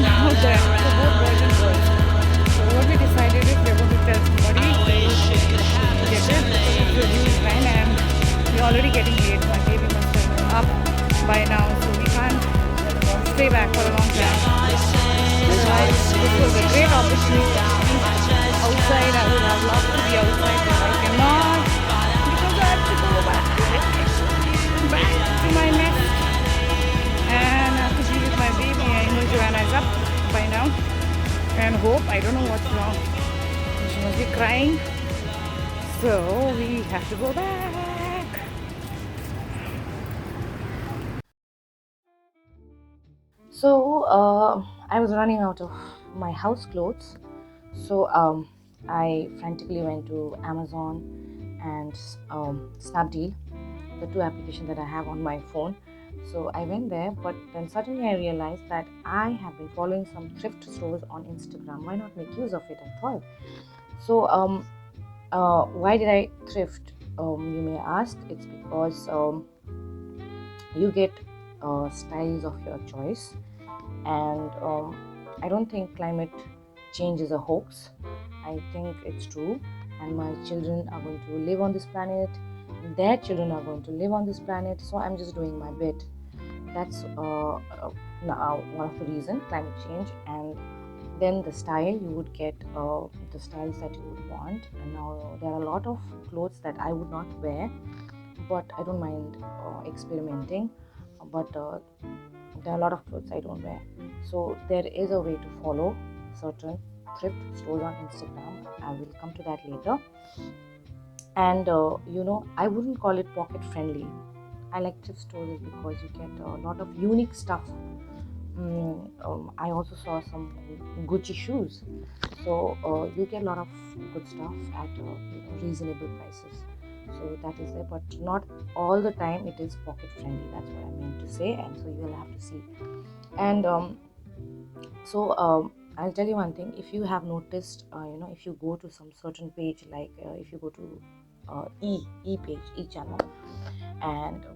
and now they're both boys and girls. So what we decided is we're going to tell somebody to get it because it's a huge line and we're already getting late. My baby must have been up by now, so we can't stay back for a long time. Otherwise, this was a great opportunity to be outside. I would have loved to be outside, but I cannot because I have to go back to my nest and I have to be with my baby. I know Joanna is up by now and hope. I don't know what's wrong. She must be crying. So we have to go back. So I was running out of my house clothes. So I frantically went to Amazon and Snapdeal, the two applications that I have on my phone. So I went there, but then suddenly I realized that I have been following some thrift stores on Instagram. Why not make use of it? I thought. So why did I thrift? You may ask. It's because you get styles of your choice, and I don't think climate change is a hoax. I think it's true, and my children are going to live on this planet. Their children are going to live on this planet, so I'm just doing my bit. That's now one of the reasons, climate change. And then the style, you would get the styles that you would want. And now there are a lot of clothes that I would not wear, but I don't mind experimenting. But there are a lot of clothes I don't wear. So there is a way to follow certain thrift stores on Instagram. I will come to that later. And I wouldn't call it pocket friendly. I like thrift stores because you get a lot of unique stuff. I also saw some Gucci shoes. So you get a lot of good stuff at reasonable prices. So that is there, but not all the time it is pocket friendly. That's what I meant to say, and so you will have to see. And I'll tell you one thing. If you have noticed, if you go to some certain page, like if you go to e page, e channel, and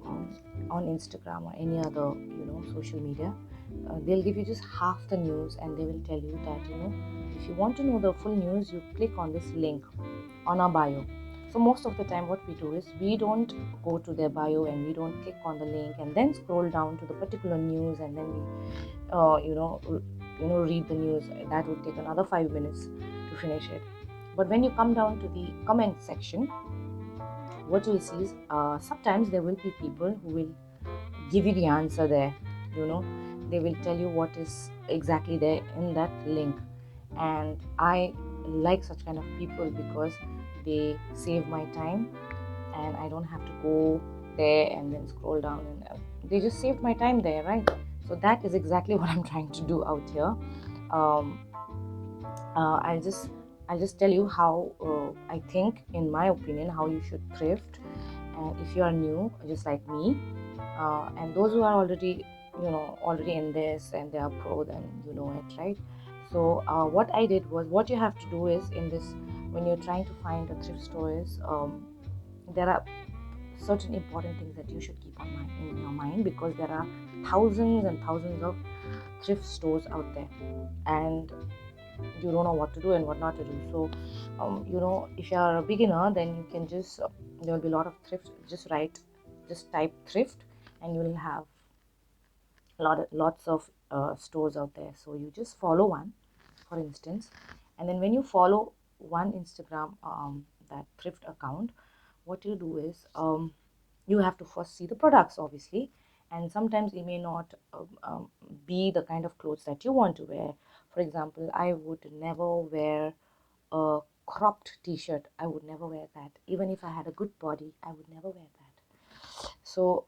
on Instagram or any other social media, they'll give you just half the news, and they will tell you that if you want to know the full news, you click on this link on our bio. So most of the time what we do is we don't go to their bio and we don't click on the link and then scroll down to the particular news, and then we read the news. That would take another 5 minutes to finish it. But when you come down to the comment section, what you'll see is sometimes there will be people who will give you the answer there. They will tell you what is exactly there in that link, and I like such kind of people because they save my time and I don't have to go there and then scroll down, and they just saved my time there, right? So that is exactly what I'm trying to do out here. um, I'll just tell you how I think, in my opinion, how you should thrift. And if you are new, just like me, and those who are already in this and they are pro, then you know it, right? So what I did was, what you have to do is, in this, when you're trying to find a thrift store, is there are certain important things that you should keep in your mind, because there are thousands and thousands of thrift stores out there, and you don't know what to do and what not to do. So if you are a beginner, then you can just there will be a lot of thrift. Just type thrift, and you will have lots of stores out there. So you just follow one, for instance, and then when you follow one Instagram that thrift account, what you do is you have to first see the products, obviously, and sometimes it may not be the kind of clothes that you want to wear. For example, I would never wear a cropped t-shirt. I would never wear that. Even if I had a good body, I would never wear that. So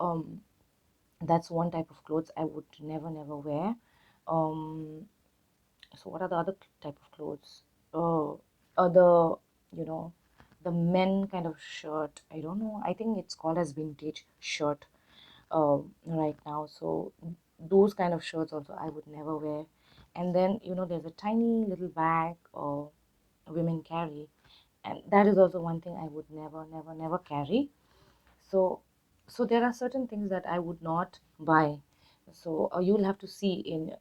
that's one type of clothes I would never wear. um so what are the other type of clothes? Other, you know the men kind of shirt, I don't know, I think it's called as vintage shirt right now. So those kind of shirts also I would never wear. And then there's a tiny little bag women carry, and that is also one thing I would never carry. So there are certain things that I would not buy, So you'll have to see in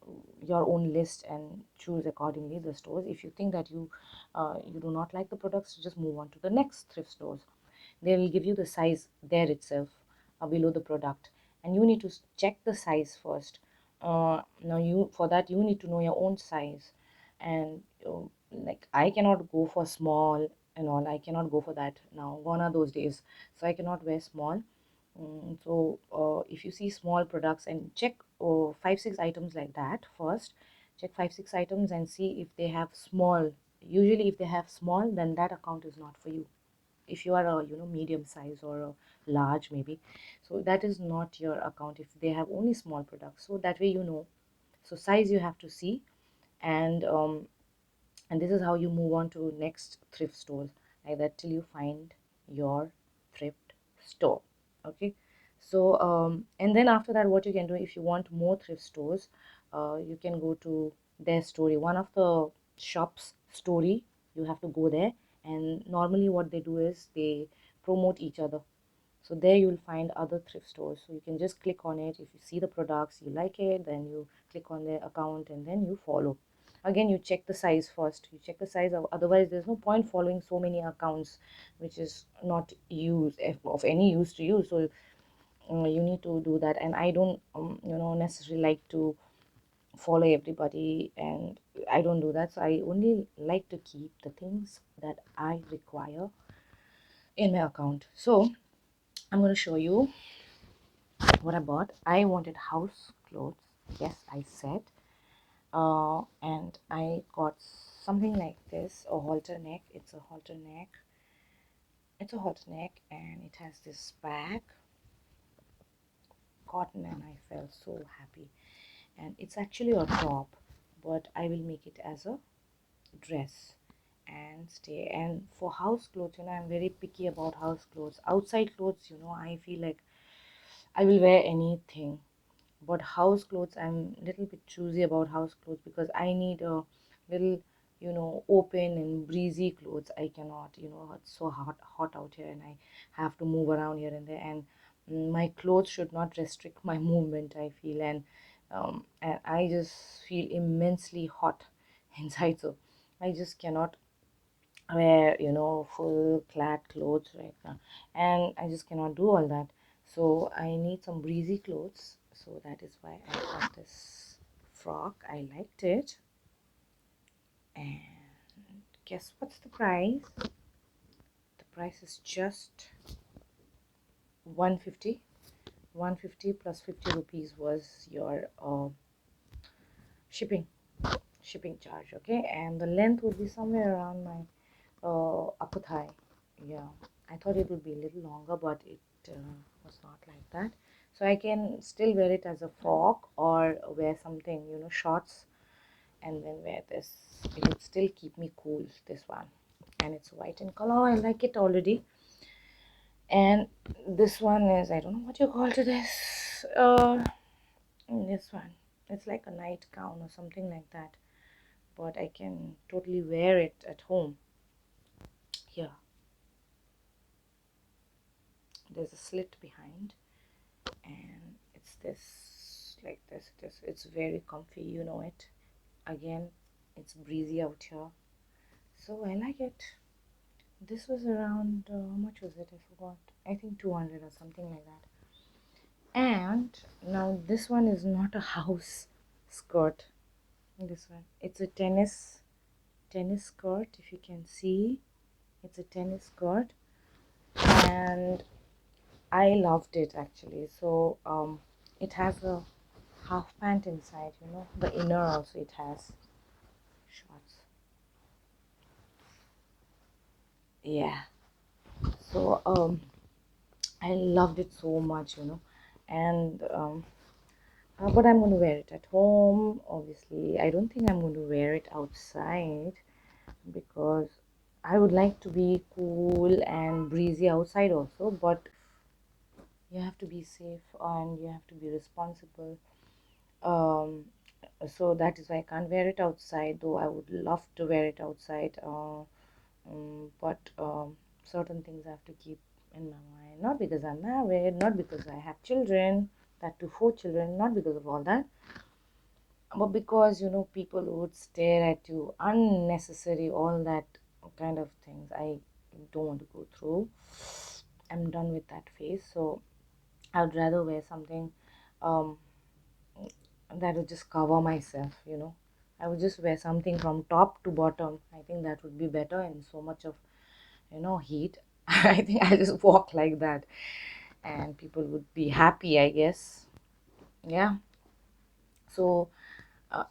your own list and choose accordingly the stores. If you think that you do not like the products, just move on to the next thrift stores. They will give you the size there itself, below the product, and you need to check the size first. Now you for that you need to know your own size. And like, I cannot go for small and all. I cannot go for that now. Gone are those days. So I cannot wear small. So if you see small products, and check 5 6 items like that first. Check 5 6 items and see if they have small. Usually if they have small, then that account is not for you. If you are a medium size or a large maybe, so that is not your account if they have only small products. So that way you know. So size you have to see. And this is how you move on to next thrift stores, like that, till you find your thrift store. Okay. So and then after that, what you can do, if you want more thrift stores, you can go to their story, one of the shops story. You have to go there, and normally what they do is they promote each other. So there you'll find other thrift stores. So you can just click on it. If you see the products, you like it, then you click on their account and then you follow. Again, you check the size first. You check the size, otherwise there's no point following so many accounts, which is not of any use to you. So you need to do that. And I don't necessarily like to follow everybody, and I don't do that. So I only like to keep the things that I require in my account. So I'm going to show you what I bought. I wanted house clothes. Yes, I said. And I got something like this, a halter neck. It's a halter neck. It's a halter neck, and it has this back, cotton, and I felt so happy. And it's actually a top, but I will make it as a dress and stay. And for house clothes, I'm very picky about house clothes. Outside clothes, I feel like I will wear anything. But house clothes, I'm a little bit choosy about house clothes, because I need a little open and breezy clothes. I cannot, it's so hot out here, and I have to move around here and there. And my clothes should not restrict my movement, I feel. And I just feel immensely hot inside. So I just cannot wear full clad clothes right now, and I just cannot do all that. So I need some breezy clothes. So that is why I got this frock. I liked it. And guess what's the price? The price is just 150. 150 plus 50 rupees was your shipping shipping charge. Okay. And the length would be somewhere around my upper thigh. Yeah, I thought it would be a little longer, but it was not like that. So I can still wear it as a frock, or wear something, shorts, and then wear this. It will still keep me cool, this one. And it's white in color. I like it already. And this one is, I don't know what you call to this. This one. It's like a nightgown or something like that. But I can totally wear it at home. Here, there's a slit behind, and it's this, like this. It's very comfy, it. Again, it's breezy out here, so I like it. This was around how much was it? I forgot. I think 200 or something like that. And now this one is not a house skirt. This one, it's a tennis skirt. If you can see, it's a tennis skirt, and I loved it actually. So it has a half pant inside, the inner also it has shorts. Yeah. So I loved it so much, and but I'm going to wear it at home. Obviously, I don't think I'm going to wear it outside, because I would like to be cool and breezy outside also, but you have to be safe and you have to be responsible. um so that is why I can't wear it outside, though I would love to wear it outside. But certain things I have to keep in my mind, not because I'm married, not because I have children. that to 4 children, not because of all that, but because people would stare at you unnecessary, all that kind of things. I don't want to go through. I'm done with that phase. So I would rather wear something um that would just cover myself. I would just wear something from top to bottom. I think that would be better in so much of heat. I think I just walk like that and people would be happy, I guess. Yeah. So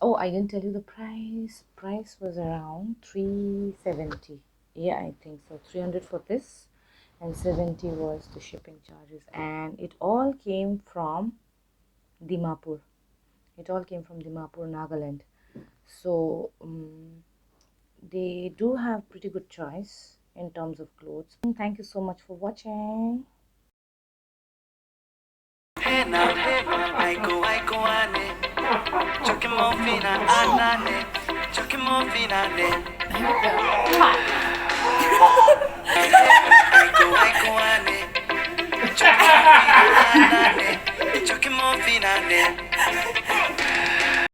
oh, I didn't tell you the price. Price was around 370. Yeah, I think so. 300 for this, and 70 was the shipping charges. And it all came from Dimapur. It all came from Dimapur, Nagaland. So they do have pretty good choice in terms of clothes. Thank you so much for watching. Choque mo finale.